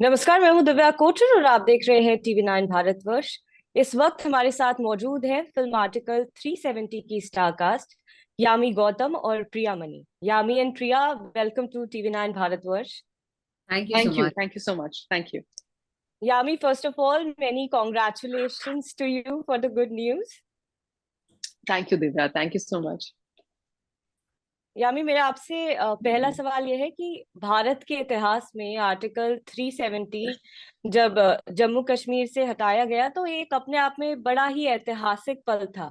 नमस्कार, मैं हूं दिव्या कोटर और आप देख रहे हैं टीवी 9 भारतवर्ष। इस वक्त हमारे साथ मौजूद है फिल्म आर्टिकल 370 की स्टारकास्ट यामी गौतम और Priya Mani. Yami and Priya, welcome to TV 9 Bharatvarsh. Thank you so Thank you. much. Thank you so much. Thank you. Yami, first of all, many congratulations to you for the good news. Thank you, Divya. Thank you so much. यामी, मेरा आपसे पहला सवाल यह है कि भारत के इतिहास में आर्टिकल 370 जब जम्मू कश्मीर से हटाया गया तो एक अपने आप में बड़ा ही ऐतिहासिक पल था।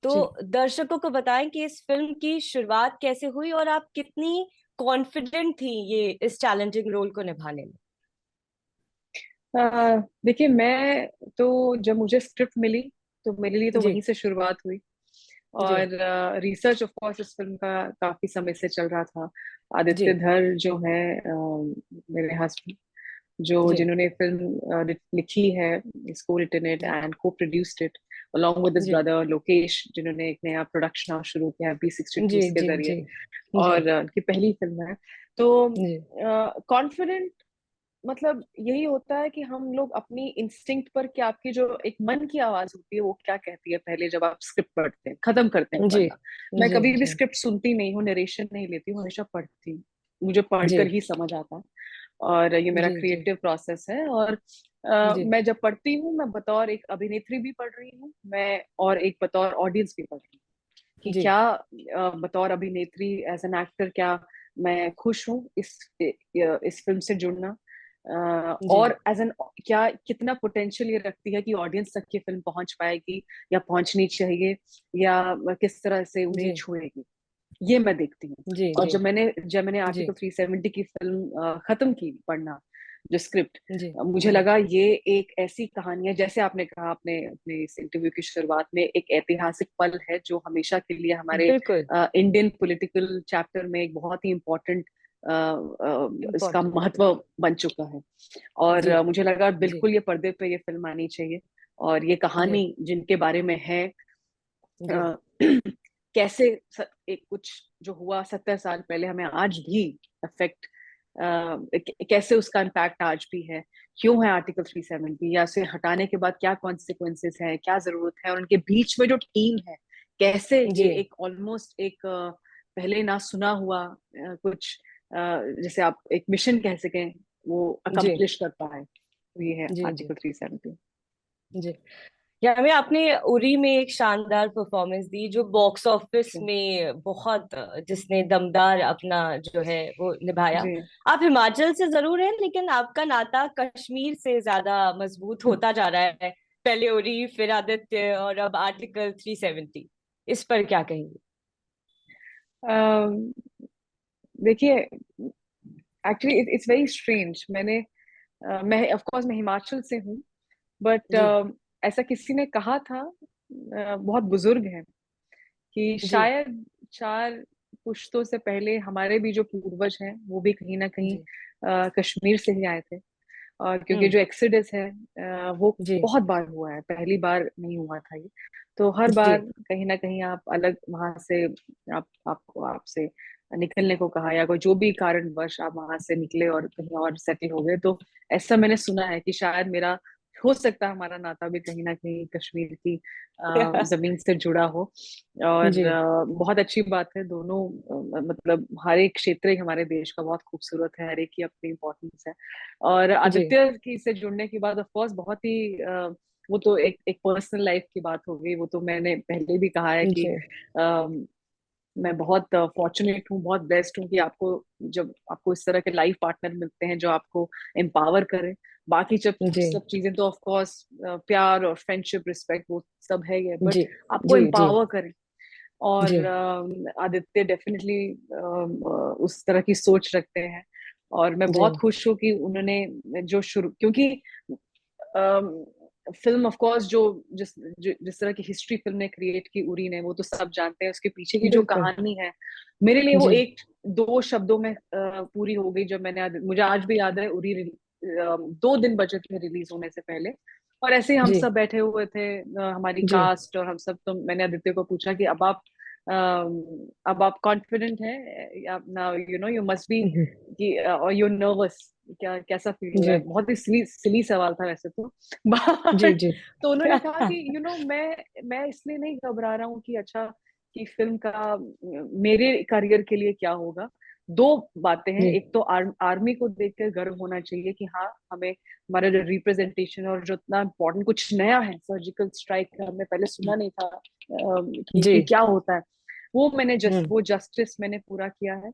तो जी दर्शकों को बताएं कि इस फिल्म की शुरुआत कैसे हुई और आप कितनी कॉन्फिडेंट थी ये इस चैलेंजिंग रोल को निभाने में। देखिए, मैं तो जब मुझे स्क्रिप्ट मिली तो मेरे लिए तो जी वहीं से शुरुआत हुई। जी और रिसर्च ऑफ कोर्स इस फिल्म का काफी समय से चल रहा था। जी आदित्य धर जो है मेरे हस्बैंड, जो जी जिन्होंने फिल्म लिखी है, को रिटन इट जी and co-produced it along with his जी brother लोकेश, जिन्होंने एक नया प्रोडक्शन हाउस शुरू किया B62 जी के जी जरिए। जी जी और उनकी पहली फिल्म है। तो जी कॉन्फिडेंट मतलब यही होता है कि हम लोग अपनी इंस्टिंक्ट पर, कि आपकी जो एक मन की आवाज होती है वो क्या कहती है, पहले जब आप स्क्रिप्ट पढ़ते हैं, खत्म करते हैं जी पढ़ना। मैं जी कभी भी जी स्क्रिप्ट सुनती नहीं हूँ, नरेशन नहीं लेती हूँ, हमेशा पढ़ती हूँ। मुझे जी पढ़कर ही समझ आता है। और ये मेरा जी जी क्रिएटिव प्रोसेस है। और जी मैं जब पढ़ती हूँ, मैं बतौर एक अभिनेत्री भी पढ़ रही हूँ, मैं और एक बतौर ऑडियंस भी पढ़ रही हूँ कि जी क्या बतौर अभिनेत्री, एज एन एक्टर, क्या मैं खुश हूँ इस फिल्म से जुड़ना। जी और एज एन, क्या कितना पोटेंशियल ये रखती है कि ऑडियंस तक ये फिल्म पहुंच पाएगी या पहुंचनी चाहिए, या किस तरह से उन्हें जी छुएगी, ये मैं देखती हूँ। जी और जी जब मैंने जी आर्टिकल 370 की फिल्म खत्म की पढ़ना, जो स्क्रिप्ट, जी मुझे जी लगा ये एक ऐसी कहानी है, जैसे आपने कहा, आपने अपने इस इंटरव्यू की शुरुआत में, एक ऐतिहासिक पल है जो हमेशा के लिए हमारे बिल्कुल इंडियन पॉलिटिकल चैप्टर में एक बहुत ही इम्पोर्टेंट इसका इम्पोर्टेंट। महत्व बन चुका है। और जी मुझे लगा जी बिल्कुल ये पर्दे पे ये फिल्म आनी चाहिए। और ये जी कहानी जिनके बारे में है, जी अ, कैसे एक कुछ जो हुआ 70 साल पहले हमें आज भी अफेक्ट, कैसे उसका इम्पैक्ट आज भी है, क्यों है आर्टिकल 370, या उसे हटाने के बाद क्या कॉन्सिक्वेंसेस है, क्या जरूरत है, और उनके बीच में जो टीम है, कैसे ये जी एक ऑलमोस्ट एक पहले ना सुना हुआ कुछ, जैसे आप एक मिशन कह सकें, वो जी अकम्प्लिश कर पाए, तो ये है जी जी आर्टिकल 370। जी। यानी आपने उरी में एक शानदार परफॉर्मेंस दी जो बॉक्स ऑफिस में बहुत जिसने दमदार अपना जो है वो निभाया। जी आप हिमाचल से जरूर हैं लेकिन आपका नाता कश्मीर से ज्यादा मजबूत होता जा रहा है। पहले उरी, फिर आदित्य और अब आर्टिकल 370। इस पर क्या कहेंगे? अम, देखिए, एक्चुअली इट्स वेरी स्ट्रेंज। मैं ऑफ कोर्स मैं हिमाचल से हूँ, बट जी ऐसा किसी ने कहा था, बहुत बुजुर्ग है, कि जी शायद 4 पुश्तों से पहले हमारे भी जो पूर्वज हैं वो भी कहीं ना कहीं जी कश्मीर से ही आए थे। और क्योंकि हम्म जो एक्सोडस है, वो जी बहुत बार हुआ है, पहली बार नहीं हुआ था ये। तो हर जी बार कहीं ना कहीं आप अलग वहां से, आपको आपसे निकलने को कहा, या कोई जो भी कारणवश आप वहां से निकले और कहीं और सेटल हो गए, तो ऐसा मैंने सुना है कि शायद मेरा, हो सकता है हमारा नाता भी कहीं ना कहीं कश्मीर की जमीन से जुड़ा हो। और जी बहुत अच्छी बात है। दोनों मतलब हर एक क्षेत्र ही हमारे देश का बहुत खूबसूरत है, हर एक की अपनी इम्पोर्टेंस है। और जी आदित्य की से जुड़ने के बाद ऑफ कोर्स बहुत ही वो तो एक एक पर्सनल लाइफ की बात हो गई। वो तो मैंने पहले भी कहा है कि जी मैं बहुत फॉर्चुनेट हूँ, बहुत ब्लेस्ड हूँ कि आपको, जब आपको इस तरह के लाइफ पार्टनर मिलते हैं जो आपको एम्पावर करें। बाकी जब जी सब चीजें तो ऑफ कोर्स प्यार और फ्रेंडशिप, रिस्पेक्ट, वो सब है ही है, बट जी आपको जी जी एम्पावर करें। जी और आदित्य डेफिनेटली उस तरह की सोच रखते हैं। और मैं जी बहुत खुश हूँ कि उन्होंने जो शुरू, क्योंकि फिल्म ऑफ कोर्स जिस तरह की हिस्ट्री फिल्म ने क्रिएट की, उरी ने, वो तो सब जानते हैं, उसके पीछे की जो बिल्कुल। कहानी है, मेरे लिए वो जी 1-2 शब्दों में पूरी हो गई। जब मुझे आज भी याद है, उरी 2 दिन बचे थे रिलीज होने से पहले, और ऐसे ही हम जी सब बैठे हुए थे, हमारी जी कास्ट और हम सब, तो मैंने आदित्य को पूछा कि अब आप अब आप कॉन्फिडेंट हैं, आप now you know you must be कि और यू नर्वस, क्या कैसा फील हो रहा जी है? बहुत ही सिली सवाल था वैसे तो। जी But जी। तो उन्होंने कहा कि यू नो मैं इसलिए नहीं घबरा रहा हूँ कि अच्छा कि फिल्म का मेरे करियर के लिए क्या होगा। दो बातें हैं, जी एक तो आर्मी को देखकर गर्व होना चाहिए कि हाँ हमें हमारा जो रिप्रेजेंटेशन और जो इतना इम्पोर्टेंट कुछ नया है, सर्जिकल स्ट्राइक का हमने पहले सुना नहीं था जी। कि क्या होता है। वो मैंने हम्म। वो जस्टिस मैंने पूरा किया है।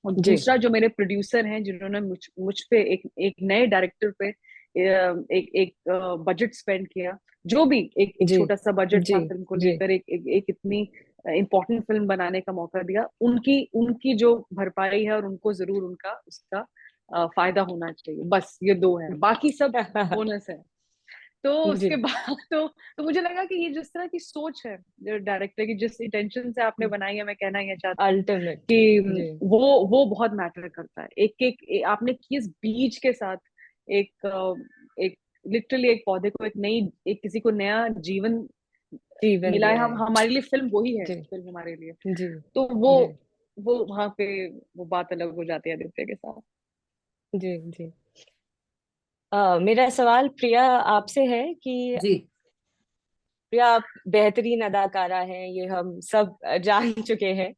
और जी दूसरा जो मेरे प्रोड्यूसर हैं जिन्होंने मुझ पे एक नए डायरेक्टर पे एक एक बजट स्पेंड किया, जो भी एक जी छोटा सा बजट जी था फिल्म को जी लेकर एक इतनी इम्पोर्टेंट फिल्म बनाने का मौका दिया, उनकी उनकी जो भरपाई है और उनको जरूर उनका उसका फायदा होना चाहिए। बस ये दो है, बाकी सब बोनस है। तो जी। उसके बाद तो मुझे लगा कि ये जिस तरह की सोच है डायरेक्टर की, जिस इंटेंशन से आपने बनाई है, मैं कहना ये चाहती हूँ अल्टीमेट। कि जी वो बहुत मैटर करता है। आपने किस बीज के साथ एक एक लिटरली एक पौधे को एक किसी को नया जीवन जीवन मिला है। दिया हम है। हमारे लिए फिल्म वही है, जी फिल्म हमारे लिए। जी तो जी वो वहां पे वो बात अलग हो जाती है आदित्य के साथ। जी जी। मेरा सवाल प्रिया आपसे है कि जी प्रिया आप बेहतरीन अदाकारा हैं, ये हम सब जान चुके हैं।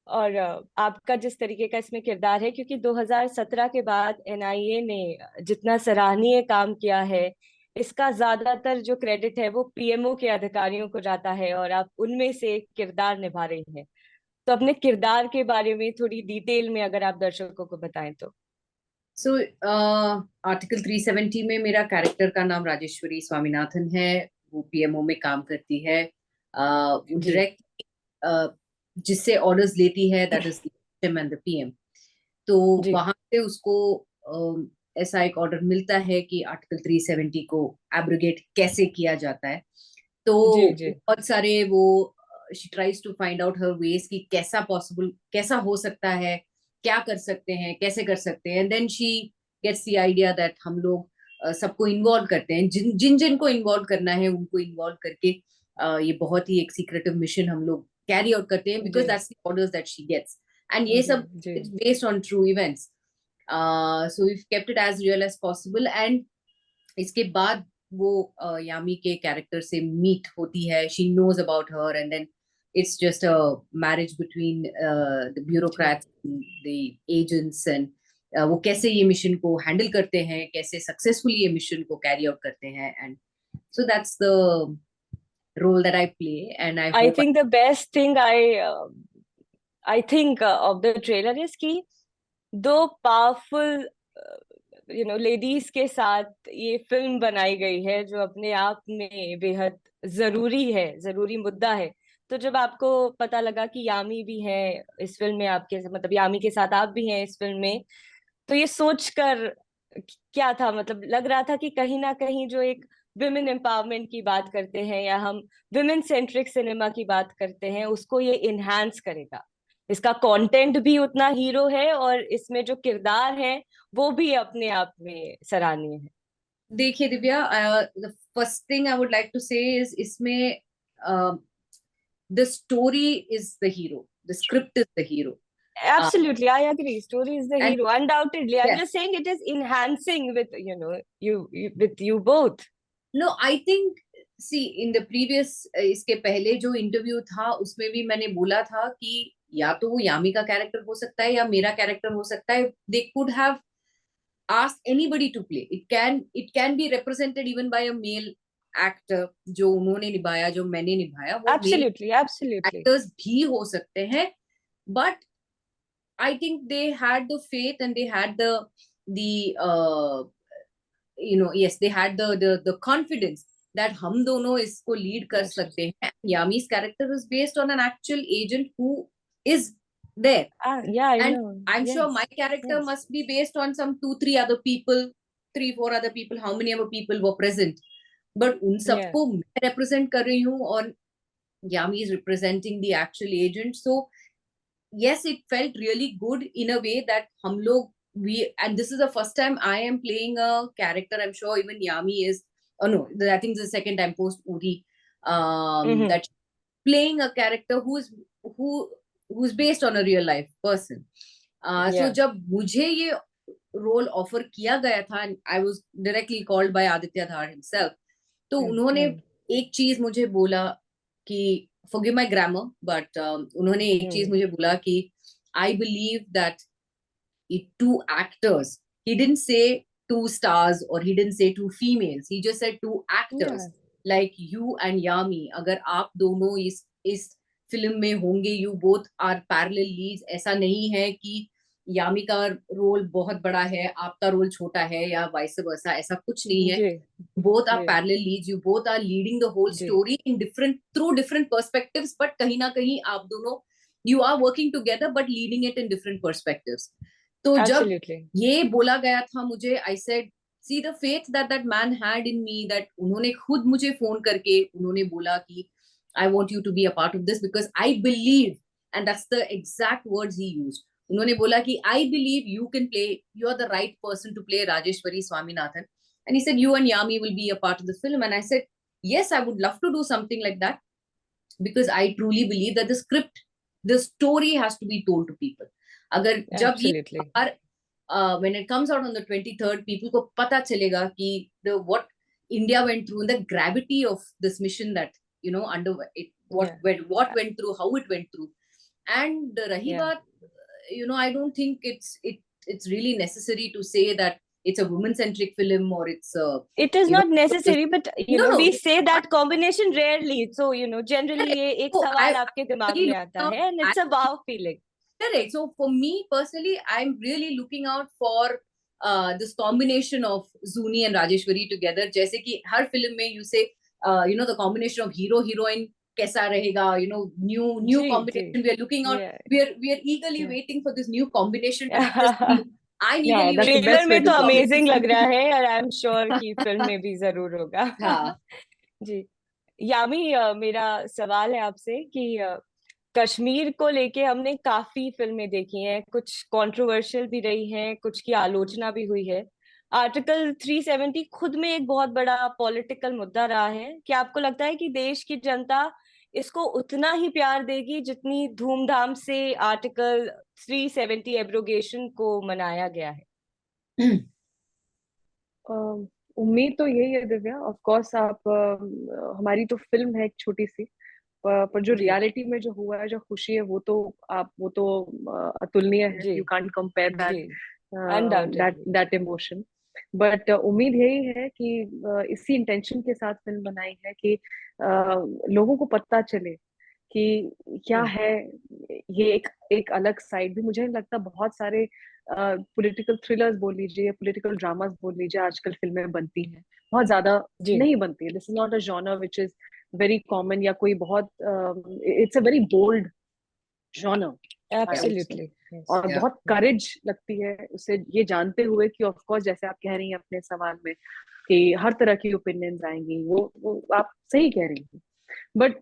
और आपका जिस तरीके का इसमें किरदार है, क्योंकि 2017 के बाद एनआईए ने जितना सराहनीय काम किया है, इसका ज्यादातर जो क्रेडिट है वो पीएमओ के अधिकारियों को जाता है, और आप उनमें से एक किरदार निभा रही हैं। तो अपने किरदार के बारे में थोड़ी डिटेल में अगर आप दर्शकों को बताएं तो। सो आर्टिकल 370 में मेरा कैरेक्टर का नाम राजेश्वरी स्वामीनाथन है। वो पीएमओ में काम करती है। वो जी डायरेक्ट जिससे ऑर्डर्स लेती है, that is and the PM. तो जी वहां से उसको ऐसा एक ऑर्डर मिलता है कि आर्टिकल 370 को एब्रोगेट कैसे किया जाता है। तो जी जी बहुत सारे वो she tries to find out her ways कि कैसा पॉसिबल, कैसा हो सकता है, क्या कर सकते हैं, कैसे कर सकते हैं। And then she gets the idea that हम लोग सबको इन्वॉल्व करते हैं, जिन जिन जिनको इन्वॉल्व करना है उनको इन्वॉल्व करके ये बहुत ही एक सीक्रेटिव मिशन हम लोग कैरी आउट करते हैं, बिकॉज जी that's the orders that she gets. And ये जी सब जी it's based on true events. So we kept it as real as possible. And इसके बाद वो यामी के कैरेक्टर से मीट होती है, she knows about her, and then it's just a marriage between the जी ब्यूरोक्रेट्स, द एजेंट्स, एंड वो कैसे ये मिशन को हैंडल करते हैं, कैसे सक्सेसफुली ये मिशन को कैरी आउट करते हैं। And so that's the role that I play, and I I hope. Think the best thing I think of the trailer is कि दो पावरफुल लेडीज के साथ ये फिल्म बनाई गई है, जो अपने आप में बेहद जरूरी है, जरूरी मुद्दा है। तो जब आपको पता लगा कि यामी भी है इस फिल्म में, आपके मतलब यामी के साथ आप भी हैं इस फिल्म में, तो ये सोचकर क्या था, मतलब लग रहा था कि कहीं ना कहीं जो एक विमेन एम्पावरमेंट की बात करते हैं, या हम विमेन सेंट्रिक सिनेमा की बात करते हैं, उसको ये इनहांस करेगा। इसका कंटेंट भी उतना हीरो है, और इसमें जो किरदार है वो भी अपने आप में सराहनीय है। देखिए Divya, the first thing I would like to say is इसमें the story is the hero, the script is the hero. Absolutely, I agree. Story is the and hero, undoubtedly. I'm just saying it is enhancing with with you both. No I think, see in the previous, इसके पहले जो interview था उसमें भी मैंने बोला था कि या तो वो यामी का कैरेक्टर हो सकता है या मेरा कैरेक्टर हो सकता है। They could have asked anybody to play it, can be represented even by a male actor. जो उन्होंने निभाया, जो मैंने निभाया, वो मेल Absolutely, absolutely. एक्टर्स भी हो सकते हैं। But I think they had the faith and they had the yes, they had the confidence that हम दोनों इसको लीड कर Yes, yes. सकते हैं। Yami's character is based on an actual agent who is there, Yeah, I and know. I'm sure Yes, my character yes. must be based on some 2 3 other people, 3 4 other people, how many other people were present, but उन Yeah. सबको मैं represent कर रही हूँ, और Yami is representing the actual agent. So yes, it felt really good in a way that hum log we, and this is the first time I am playing a character. I'm sure even Yami is. Oh no, I think this is the second time post Uri Mm-hmm. that playing a character who is who's based on a real life person. So Yeah. जब मुझे ये role offer किया गया था, I was directly called by Aditya Dhar himself. तो उन्होंने एक चीज मुझे बोला कि forgive my grammar, but उन्होंने एक चीज मुझे बोला कि I believe that two actors, he didn't say two stars or he didn't say two females, he just said two actors, like you and Yami. अगर आप दोनों इस फिल्म में होंगे, you both are parallel leads. ऐसा नहीं है कि यामी का रोल बहुत बड़ा है, आपका रोल छोटा है, या वाइस वर्सा, ऐसा कुछ नहीं है. Both are parallel leads. You both are leading the whole story in through different perspectives, but कहीं ना कहीं आप दोनों, you are working together but leading it in different perspectives. तो जब ये बोला गया था मुझे, I said, see the faith that that man had in me, that उन्होंने खुद मुझे फोन करके उन्होंने बोला कि I want you to be a part of this because I believe, and that's the exact words he used. उन्होंने बोला कि I believe you can play, you are the right person to play Rajeshwari Swaminathan. And he said, you and Yami will be a part of the film. And I said, yes, I would love to do something like that because I truly believe that the script, the story has to be told to people. अगर जब ये when it comes out on the 23rd, people को पता चलेगा कि what India went through and the gravity of this mission that, you know, under it, what went through, how it went through. And rahi baat, you know, I don't think it's really necessary to say that it's a woman-centric film or it's it is not necessary, but you know, we say that combination rarely. So, you know, generally ये एक सवाल आपके दिमाग में आता है, and it's a wow feeling. Correct. So for me personally, I'm really looking out for this combination of Zuni and Rajeshwari together. जैसे कि हर फिल्म में you say, you know, the combination of hero heroine कैसा रहेगा, you know, new combination. We are looking out. We are eagerly waiting for this new combination to be just. I'm eagerly waiting. Trailer में तो amazing लग रहा है, और I am sure कि film में भी जरूर होगा. जी यामी, मेरा सवाल है आपसे कि कश्मीर को लेके हमने काफी फिल्में देखी हैं, कुछ कंट्रोवर्शियल भी रही हैं, कुछ की आलोचना भी हुई है. आर्टिकल 370 खुद में एक बहुत बड़ा पॉलिटिकल मुद्दा रहा है. क्या आपको लगता है कि देश की जनता इसको उतना ही प्यार देगी जितनी धूमधाम से आर्टिकल 370 एब्रोगेशन को मनाया गया है? उम्मीद तो यही है दिव्या. ऑफ कोर्स आप हमारी तो फिल्म है एक छोटी सी, पर जो रियलिटी में जो हुआ है, जो खुशी है, वो तो अतुलनीय है. You can't compare that emotion. But उम्मीद यही है कि इसी इंटेंशन के साथ फिल्म बनाई है कि लोगों को पता चले कि क्या है ये एक अलग साइड भी. मुझे नहीं लगता बहुत सारे पॉलिटिकल थ्रिलर्स बोल लीजिए, पॉलिटिकल ड्रामास बोल लीजिए, आजकल फिल्में बनती हैं, बहुत ज्यादा नहीं बनती है. This is not a genre which is very common, या कोई बहुत it's a very bold genre. Absolutely. और बहुत करेज लगती है उसे ये जानते हुए कि ऑफ कोर्स, जैसे आप कह रही हैं अपने सवाल में, कि हर तरह की ओपिनियंस आएंगी. वो आप सही कह रही हैं. बट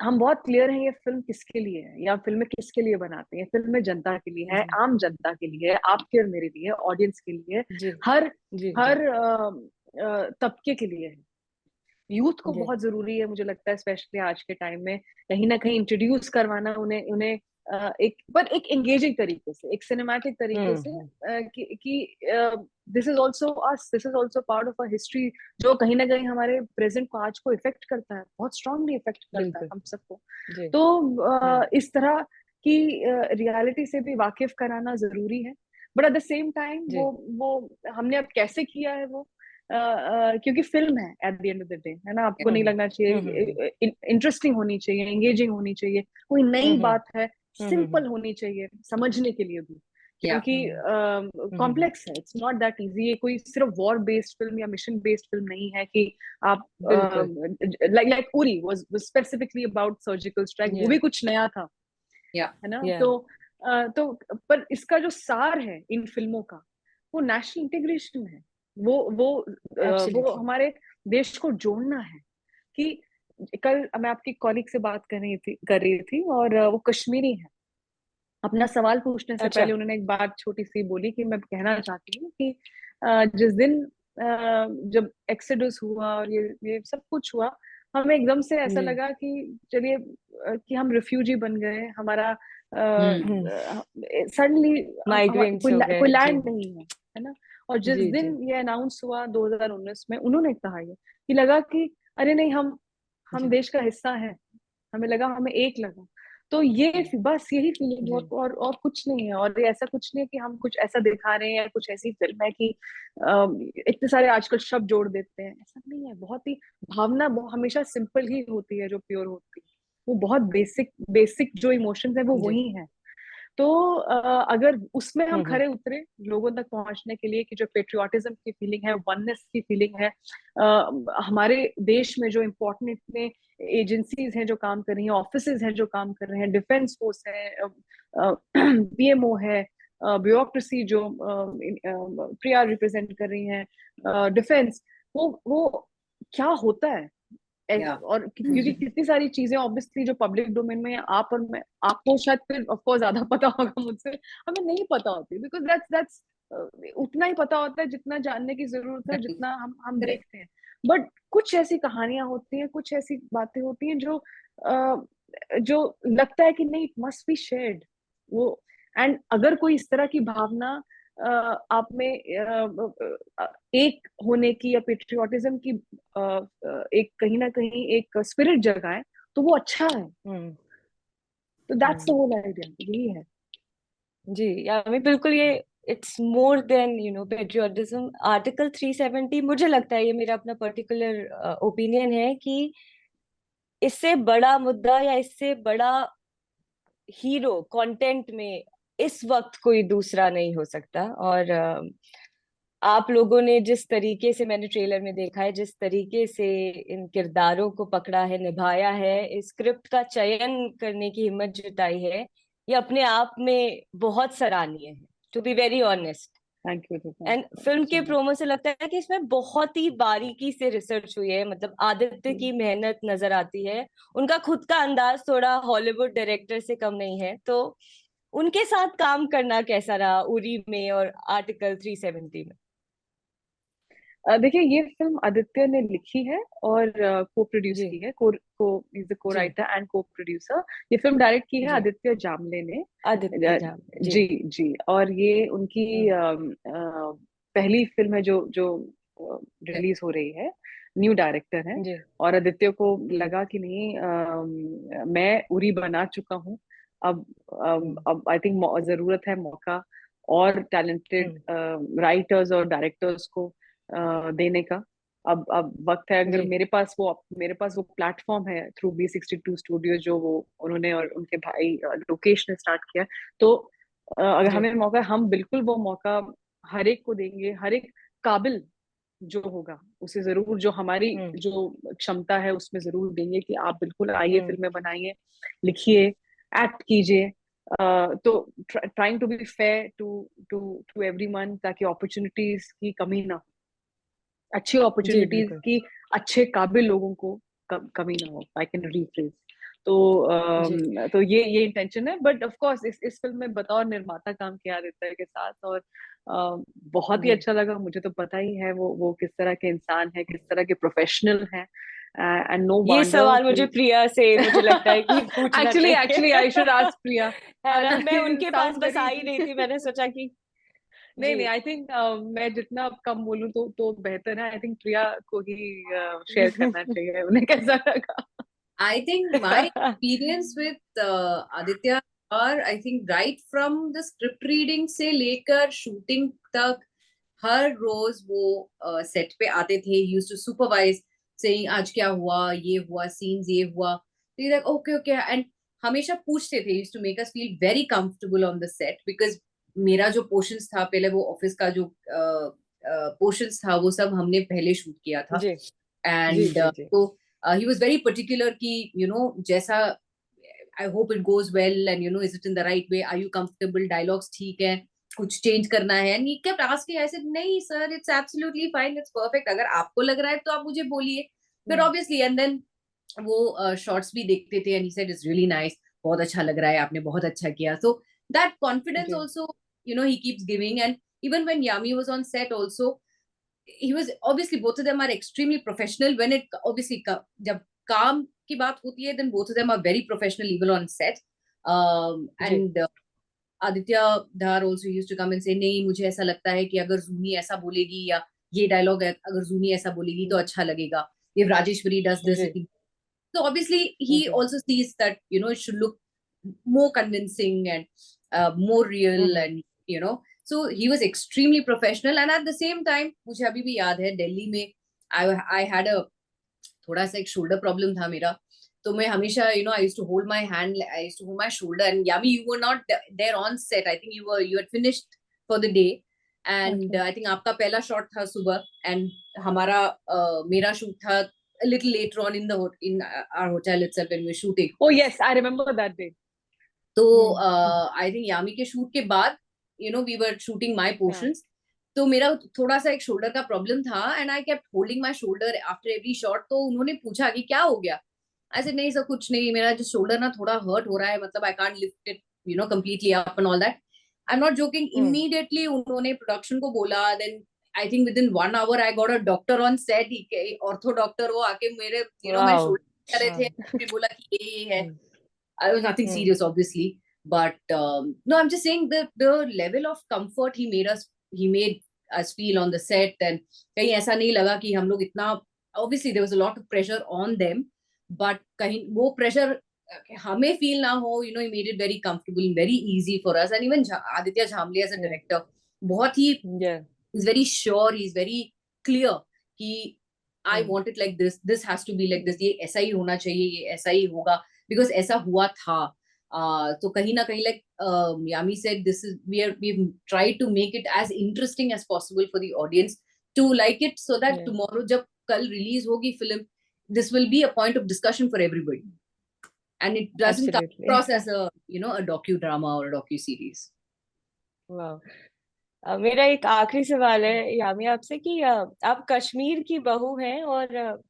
हम बहुत क्लियर हैं ये फिल्म किसके लिए है, या फिल्में किसके लिए बनाते हैं. फिल्में जनता के लिए है, आम जनता के लिए है, आपके और मेरे लिए, ऑडियंस के लिए, हर तबके के लिए है. यूथ को बहुत जरूरी है, मुझे लगता है स्पेशली आज के टाइम में कहीं ना कहीं इंट्रोड्यूस करवाना उन्हें एक एंगेजिंग तरीके से, एक सिनेमैटिक तरीके से, कि this is also us, this is also part of a history, जो कहीं ना कहीं हमारे प्रेजेंट को, आज को इफेक्ट करता है, बहुत स्ट्रांगली इफेक्ट करता है हम सबको. तो इस तरह की रियलिटी से भी वाकिफ कराना जरूरी है. But at the same time वो हमने अब कैसे किया है वो, क्योंकि फिल्म है at the end of the day, है ना. आपको नहीं लगना चाहिए, इंटरेस्टिंग होनी चाहिए, एंगेजिंग होनी चाहिए, कोई नई बात है, सिंपल होनी चाहिए समझने के लिए भी, क्योंकि कॉम्प्लेक्स है. It's not that easy. ये कोई सिर्फ वॉर बेस्ड फिल्म या मिशन बेस्ड फिल्म नहीं है कि आप like Uri was specifically about surgical strike. वो भी कुछ नया था, है ना. तो पर इसका जो सार है इन फिल्मों का, वो नेशनल इंटीग्रेशन है. वो हमारे देश को जोड़ना है. कि कल मैं आपकी कॉलीग से बात कर रही थी और वो कश्मीरी है. अपना सवाल पूछने से पहले उन्होंने एक बात छोटी सी बोली कि मैं कहना चाहती हूँ कि जिस दिन जब एक्सोडस हुआ और ये सब कुछ हुआ, हमें एकदम से ऐसा जी। लगा कि चलिए कि हम रिफ्यूजी बन गए, हमारा सडनली माइग्रेंट्स हो गए। कोई जी लैंड नहीं है ना। और जिस जी दिन जी ये अनाउंस हुआ 2019 में, उन्होंने कहा ये कि लगा कि अरे नहीं, हम जी देश का हिस्सा है, हमें लगा, हमें एक लगा। तो ये बस यही फीलिंग, जी और कुछ नहीं है। और ये ऐसा कुछ नहीं है कि हम कुछ ऐसा दिखा रहे हैं या कुछ ऐसी फिल्म है कि इतने सारे आजकल शब्द जोड़ देते हैं, ऐसा नहीं है। बहुत ही भावना हमेशा सिंपल ही होती है, जो प्योर होती है वो बहुत बेसिक बेसिक जो इमोशंस है वो जी। वही है। तो अगर उसमें हम हम्म। खरे उतरे लोगों तक पहुंचने के लिए, कि जो पेट्रियोटिज्म की फीलिंग है, वननेस की फीलिंग है, हमारे देश में जो इम्पोर्टेंट इतने एजेंसीज हैं जो काम कर रही हैं, ऑफिसेज हैं जो काम कर रहे हैं, डिफेंस फोर्स है, पीएमओ है, ब्यूरोक्रेसी जो प्रिया रिप्रेजेंट कर रही हैं, डिफेंस, वो क्या होता है। या और क्योंकि कितनी सारी चीजें ऑब्वियसली जो पब्लिक डोमेन में आप और मैं, आपको शायद फिर ऑफ कोर्स ज्यादा पता होगा मुझसे, हमें नहीं पता होती, बिकॉज दैट्स उतना ही पता होता है जितना जानने की जरूरत है, जितना हम करेक्ट। देखते हैं। बट कुछ ऐसी कहानियां होती हैं, कुछ ऐसी बातें होती हैं जो लगता है कि नहीं, इट मस्ट बी शेयर्ड वो। एंड अगर कोई इस तरह की भावना आप में एक होने की या पेट्रियोटिज्म की एक कहीं ना कहीं एक स्पिरिट जगाए, तो वो अच्छा है। हम्म तो that's the hmm. Whole idea, यही है। जी यामी बिल्कुल, ये it's more than patriotism. Article 370, मुझे लगता है, ये मेरा अपना पर्टिकुलर ओपिनियन है कि इससे बड़ा मुद्दा या इससे बड़ा हीरो कंटेंट में इस वक्त कोई दूसरा नहीं हो सकता। और आप लोगों ने जिस तरीके से, मैंने ट्रेलर में देखा है, जिस तरीके से इन किरदारों को पकड़ा है, निभाया है, इस स्क्रिप्ट का चयन करने की हिम्मत जुटाई है, ये अपने आप में बहुत सराहनीय है, to be very honest. Thank you, thank and you film so के मच। प्रोमो से लगता है कि इसमें बहुत ही बारीकी से रिसर्च हुई है, मतलब आदित्य की मेहनत नजर आती है। उनका खुद का अंदाज थोड़ा हॉलीवुड डायरेक्टर से कम नहीं है। तो उनके साथ काम करना कैसा रहा उरी में और आर्टिकल 370 में? देखिए, ये फिल्म आदित्य ने लिखी है और को प्रोड्यूस जी की है, को इज द को जी राइटर एंड को प्रोड्यूसर। ये फिल्म डायरेक्ट की है जी। आदित्य जामले ने। आदित्य झाम। जी। जी जी। और ये उनकी हम्म। पहली फिल्म है जो जो रिलीज हो रही है। न्यू डायरेक्टर है। जी और आदित्य को जी। लगा कि नहीं, मैं उरी बना चुका हूँ। अब हम्म अब आई थिंक जरूरत है मौका और टैलेंटेड हम्म। राइटर्स और डायरेक्टर्स को देने का। अब वक्त है। अगर जी मेरे पास वो प्लेटफॉर्म है थ्रू B62 स्टूडियो, जो वो उन्होंने और उनके भाई लोकेश ने स्टार्ट किया। तो अगर जी। हमें मौका, हम बिल्कुल वो मौका हर एक को देंगे। हर एक काबिल जो होगा उसे जरूर, जो हमारी हम्म जो क्षमता है उसमें जरूर देंगे कि आप बिल्कुल आइए, हम्म। फिल्में बनाइए, लिखिए, एक्ट कीजिए। तो trying to be fair to to to everyone, ताकि अपॉर्चुनिटीज की कमी ना हो, अच्छी जी अपॉर्चुनिटीज बिल्कुल। की अच्छे काबिल लोगों को कमी ना हो। I can rephrase. तो जी तो ये इंटेंशन है। बट ऑफ कोर्स इस फिल्म में बतौर निर्माता काम किया आदित्य के साथ। और बहुत ही जी। अच्छा लगा। मुझे तो पता ही है वो किस तरह के इंसान है, किस तरह के प्रोफेशनल हैं। एंड नो ये वंडर सवाल मुझे कि प्रिया से, मुझे लगता है कि पूछना एक्चुअली चाहिए। एक्चुअली आई शुड आस्क प्रिया। है ना, मैं उनके पास साउंड बस आ वेरी ही रही थी, मैंने सोचा कि नहीं जी। नहीं, आई थिंक मैं जितना कम बोलूं तो बेहतर है। आई थिंक प्रिया को ही शेयर करना चाहिए, उन्हें कैसा लगा। I think my experience with Aditya, और I think right from the script reading से लेकर shooting तक, हर रोज वो सेट पे आते थे. He used to supervise, saying आज क्या हुआ, ये हुआ, scenes ये हुआ. So you're like okay okay, and हमेशा पूछते थे. He used to make us feel very comfortable on the set, because मेरा जो पोर्शंस था पहले, वो ऑफिस का जो पोर्शंस था, वो सब हमने पहले शूट किया था. जी जी एंड जी जी तो he was very particular कि जैसा I hope it goes well, and is it in the right way, are you comfortable, dialogues ठीक है, कुछ चेंज करना है. and he kept asking. I said नहीं sir, it's absolutely fine, it's perfect. अगर आपको लग रहा है तो आप मुझे बोलिए. फिर obviously, and then वो शॉर्ट्स भी देखते थे, and he said it's really nice, बहुत अच्छा लग रहा है, आपने बहुत अच्छा किया. So that confidence ji also, he keeps giving. And even when Yami was on set also, he was obviously, both of them are extremely professional when it obviously जब काम की बात होती है, then both of them are very professional even on set. And Aditya Dhar also used to come and say, नहीं मुझे ऐसा लगता है कि अगर जूही ऐसा बोलेगी या ये डायलॉग अगर जूही ऐसा बोलेगी तो अच्छा लगेगा. If Rajeshwari does this, so obviously he also sees that, you know, it should look more convincing and more real, and you know, so he was extremely professional. And at the same time, मुझे अभी भी याद है दिल्ली में I had a थोड़ा सा एक shoulder problem था मेरा, तो मैं हमेशा, you know, I used to hold my hand, I used to hold my shoulder. And Yami, you were not there on set. I think you had finished for the day, and I think आपका पहला shot था सुबह, and हमारा मेरा shoot था a little later on in our hotel itself when we were shooting. Oh yes, I remember that day. तो I think Yami के shoot के बाद, you know, we were shooting my portions. तो मेरा थोड़ा सा एक shoulder का problem था, and I kept holding my shoulder after every shot. तो उन्होंने पूछा कि क्या हो गया? I said नहीं सर कुछ नहीं, मेरा जो shoulder ना थोड़ा hurt हो रहा है, मतलब I can't lift it, you know, completely up and all that. I'm not joking. Immediately उन्होंने production को बोला. Then I think within 1 hour I got a doctor on set. Ortho doctor वो आके मेरे, you know, my shoulder कर रहे थे. उन्होंने बोला कि ये है. I was nothing serious, obviously, but no, I'm just saying that the level of comfort he made us feel on the set, and कहीं ऐसा नहीं लगा कि हम लोग इतना, obviously there was a lot of pressure on them, but कहीं वो pressure हमें feel ना हो, you know, he made it very comfortable and very easy for us. And even Aditya Jhamle as a director, बहुत ही, he's very sure, he's very clear कि I want it like this has to be like this, ये ऐसा ही होना चाहिए, ये ऐसा ही होगा, because ऐसा हुआ था. तो कहीं ना कहीं, like Yami said, we've tried to make it as interesting as possible for the audience to like it, so that tomorrow जब कल release होगी film, this will be a point of discussion for everybody, and it doesn't come across as a, you know, a docudrama or a docu-series. Wow. मेरा एक आखिरी सवाल है यामी आपसे कि आप कश्मीर की बहू हैं और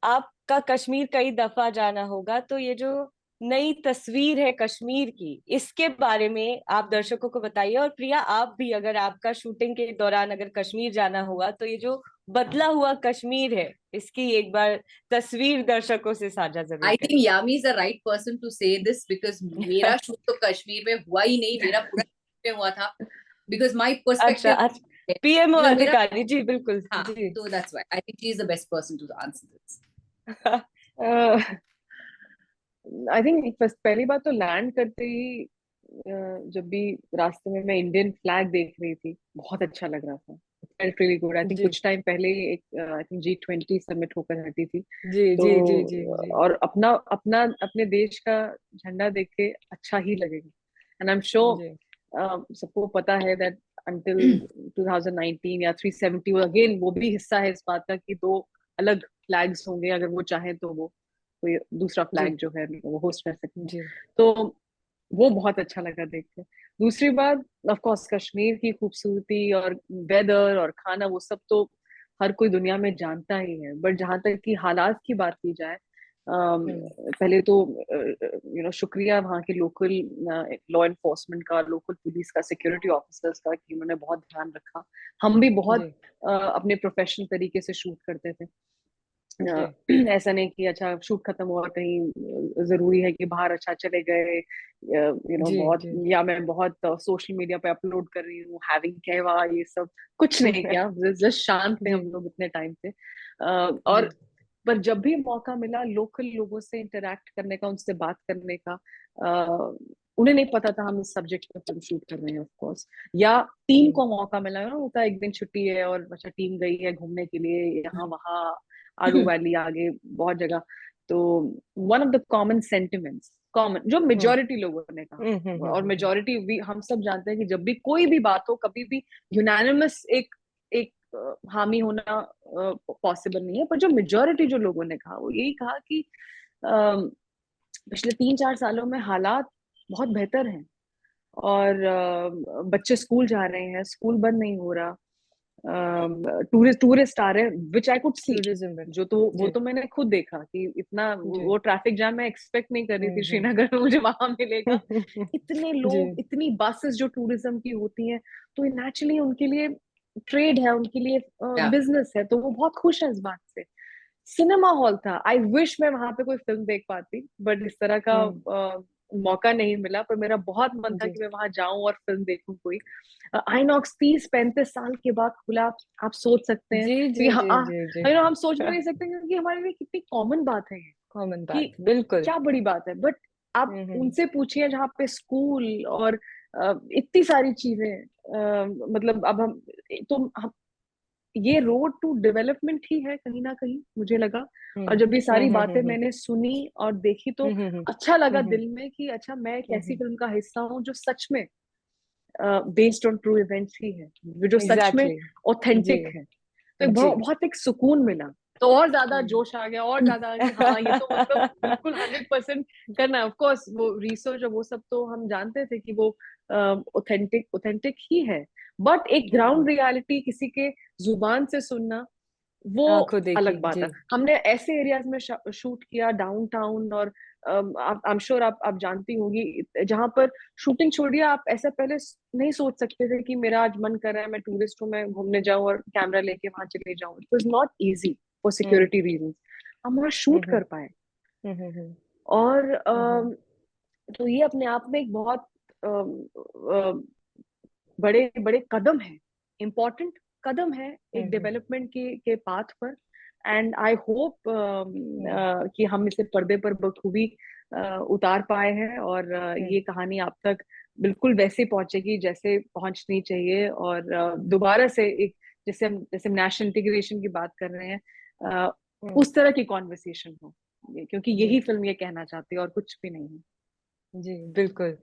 आपका कश्मीर कई दफा जाना होगा, तो ये जो नई तस्वीर है कश्मीर की, इसके बारे में आप दर्शकों को बताइए. और प्रिया, आप भी अगर आपका शूटिंग के दौरान अगर कश्मीर जाना हुआ, तो ये जो बदला हुआ कश्मीर है, इसकी एक बार तस्वीर दर्शकों से साझा जरूर I think Yami is the right person to say this, because मेरा शूट तो कश्मीर में हुआ ही नहीं, मेरा पूरा में हुआ था, because my perspective. अच्छा, पीएमओ अधिकारी, जी बिल्कुल. जी. So that's why I think she is the best person to answer this. I think पहली बात तो लैंड करते ही जब भी रास्ते में मैं इंडियन फ्लैग देख रही थी, बहुत अच्छा लग रहा था. Felt really good. I think कुछ टाइम पहले एक आई थिंक G20 समिट होकर हटी थी. तो और अपने देश का झंडा देख के अच्छा ही लगेगा. एंड आई एम श्योर सबको पता है दैट until 2019 या 370 अगेन वो भी हिस्सा है इस बात का कि 2 अलग फ्लैग्स होंगे, अगर वो चाहे तो वो कोई दूसरा फ्लैग जो है वो होस्ट कर सकते हैं. तो वो बहुत अच्छा लगा देख के. दूसरी बात, ऑफ कोर्स कश्मीर की खूबसूरती और वेदर और खाना, वो सब तो हर कोई दुनिया में जानता ही है. बट जहां तक कि हालात की बात की जाए, पहले तो यू नो शुक्रिया वहाँ के लोकल लॉ एनफोर्समेंट का, लोकल पुलिस का, सिक्योरिटी ऑफिसर्स का, कि उन्होंने बहुत ध्यान रखा. हम भी बहुत अपने प्रोफेशनल तरीके से शूट करते थे. ऐसा नहीं कि अच्छा शूट खत्म हुआ, कहीं जरूरी है कि बाहर अच्छा चले गए, यू नो बहुत, या मैं बहुत सोशल मीडिया पे अपलोड कर रही हूँ हैविंग कहवा, ये सब कुछ नहीं किया. जस्ट शांत थे हम लोग इतने टाइम से. और पर जब भी मौका मिला लोकल लोगों से इंटरेक्ट करने का, उनसे बात करने का, उन्हें नहीं पता था हम इस सब्जेक्ट पे फिल्म शूट कर रहे हैं ऑफ कोर्स, या टीम को मौका मिला ना, होता एक दिन छुट्टी है और अच्छा टीम गई है घूमने के लिए यहाँ वहाँ, आलू वैली आगे बहुत जगह. तो one of the common sentiments, common जो मेजोरिटी लोगों ने कहा, और मेजोरिटी हम सब जानते हैं कि जब भी कोई भी बात हो, कभी भी यूनानिमस एक हामी होना पॉसिबल नहीं है. पर जो मेजोरिटी जो लोगों ने कहा, वो यही कहा कि पिछले 3-4 सालों में हालात बहुत बेहतर हैं, और बच्चे स्कूल जा रहे हैं, स्कूल बंद नहीं हो रहा, टूरिस्ट आ रहे हैं, विच आई कुड सी. जो तो वो तो मैंने खुद देखा कि इतना वो ट्रैफिक जाम मैं एक्सपेक्ट नहीं कर रही थी श्रीनगर में मुझे वहां मिलेगा. इतने लोग, इतनी बसेस जो टूरिज्म की होती हैं, तो नेचुरली उनके लिए ट्रेड है, उनके लिए बिजनेस है, तो वो बहुत खुश है इस बात से. सिनेमा हॉल था। आई विश मैं वहां पे कोई फिल्म देख पाती, बट इस तरह का मौका नहीं मिला। पर मेरा बहुत मन था जी कि मैं वहां जाऊं और फिल्म देखूं कोई। आईनॉक्स 30-35 साल के बाद खुला। आप सोच सकते हैं जी क्योंकि जी जी जी जी। हम सोच भी नहीं सकते, क्योंकि हमारे लिए कितनी कॉमन बात है ये, कॉमन कि बात, बिल्कुल। क्या बड़ी बात है। बट आप हम्म। उनसे पूछिए जहाँ पे स्कूल और इतनी सारी चीजें, मतलब अब हम, तो हम, ये रोड टू डेवलपमेंट ही है कहीं ना कहीं, मुझे लगा। और हम्म जब ये सारी हम्म बातें हम्म मैंने सुनी और देखी तो हम्म हम्म अच्छा लगा हम्म दिल में कि अच्छा, मैं एक ऐसी हम्म। फिल्म का हिस्सा हूँ जो सच में बेस्ड ऑन ट्रू इवेंट्स ही है, जो सच में एग्जैक्टली। जी ऑथेंटिक है। तो जी। बहुत एक सुकून मिला। तो और ज्यादा हम्म। जोश आ गया, और ज्यादा कि हाँ, ये तो मतलब बिल्कुल 100% करना है। ऑफ कोर्स वो रिसर्च और वो सब तो हम जानते थे कि वो ऑथेंटिक ऑथेंटिक ही है। बट एक ग्राउंड बिल्कुल। रियलिटी किसी के जुबान से सुनना, वो आंखों देखी, अलग बात जी। है। हमने ऐसे एरियाज में शूट किया, डाउनटाउन, और आप आई एम श्योर आप जानती होगी, जहां पर शूटिंग छोड़िए, आप ऐसा पहले नहीं सोच सकते थे कि मेरा आज मन कर रहा है, मैं टूरिस्ट हूँ, मैं घूमने जाऊं और कैमरा लेके वहां चले जाऊं। It was not easy for hmm security reasons. हम वहां शूट हम्म कर पाए। हम्म हम्म और हम्म तो ये अपने आप में एक बहुत बड़े बड़े कदम है, इम्पोर्टेंट कदम है एक हम्म डेवलपमेंट के पाथ पर। एंड आई होप हम्म कि हम इसे पर्दे पर बखूबी उतार पाए हैं, और हम्म ये कहानी आप तक बिल्कुल वैसे पहुंचेगी जैसे पहुंचनी चाहिए। और दोबारा से एक, जैसे हम नेशनल इंटीग्रेशन की बात कर रहे हैं, हम्म, उस तरह की कॉन्वर्सेशन हो, क्योंकि जी यही फिल्म ये कहना चाहती है और कुछ भी नहीं है। जी बिल्कुल।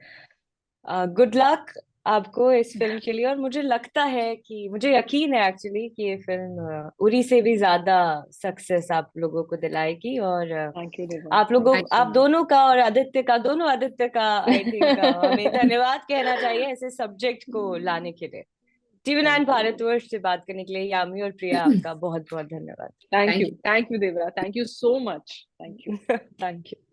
गुड लक आपको इस फिल्म के लिए। और मुझे लगता है कि, मुझे यकीन है एक्चुअली, कि ये फिल्म उरी से भी ज्यादा सक्सेस आप लोगों को दिलाएगी। और थैंक यू देवा, आप थैंक लोगों, यू सो आप मच। दोनों का और आदित्य का, दोनों आदित्य का, आई थिंक हमें धन्यवाद कहना चाहिए ऐसे सब्जेक्ट को लाने के लिए। टीवी नाइन थैंक यू देवा, भारतवर्ष से बात करने के लिए यामी और प्रिया, आपका बहुत बहुत धन्यवाद। Thank thank you, you. Thank you Devara, thank you so much, thank you. Thank you.